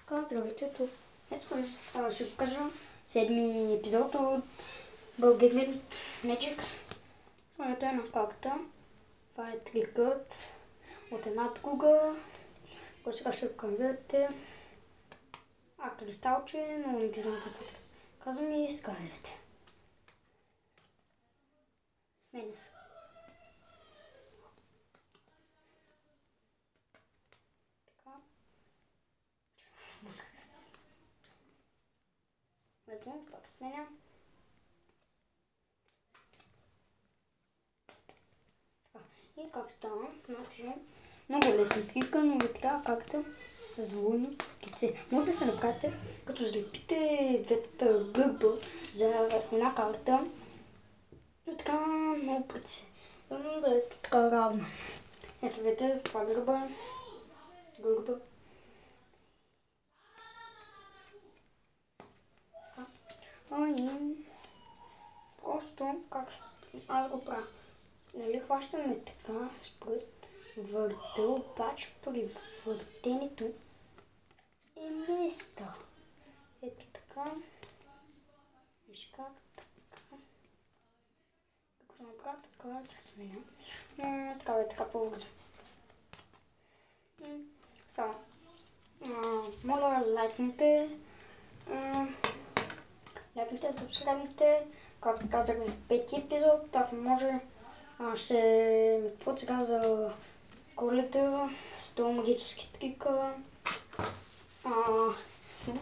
Здравейте, тук. Днес ще покажа седми епизод от Bulgarian Magics. Това е една карта. Това е трикът от една друга, който сега ще кажете. Кристалче, но не ги знаете това. Казвам и Scarlet. Сменя се. Така. Ето, пак сменя. И как става? Значи, много лесен трика, но е така както с двойно кице. Може да се направите, като залепите двете гърба за една карта. И така много пъти. Да е така равна. Ето видите, това гърба. И просто как аз го правя. Нали хващаме така с пръст, върта, обаче при въртенето е места. Ето така. Виж как така. Като направя така, че сменя. Така е така по-бързо. Само. Моля, лайкните, сабскрайбните. Както казах в пети епизод, ако може ще какво сега за Коледа, 100 магически трика, в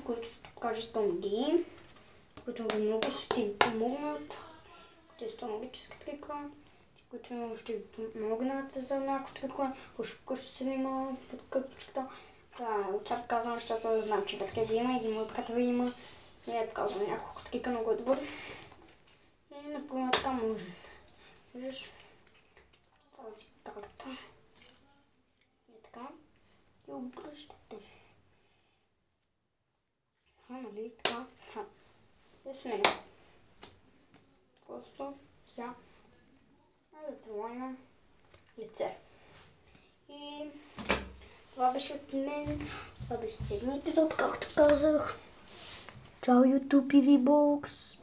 които ще покажа 100 магии, които много ще ви помогнат. Те 100 магически трика, които ще ви помогнат за някакво трика, ако ще се има под кърпичката. Отчат казвам, защото знам, че къде ви има и ги има къде ви има. И я показвам няколко трика, много е добър. И например така може. Виждаш тази карта. И така. И обръщате. Нали така. И сменя. Просто сега раздвоено лице. И това беше от мен. Това беше седми епизод, както казах. Чао YouTube и VBOX.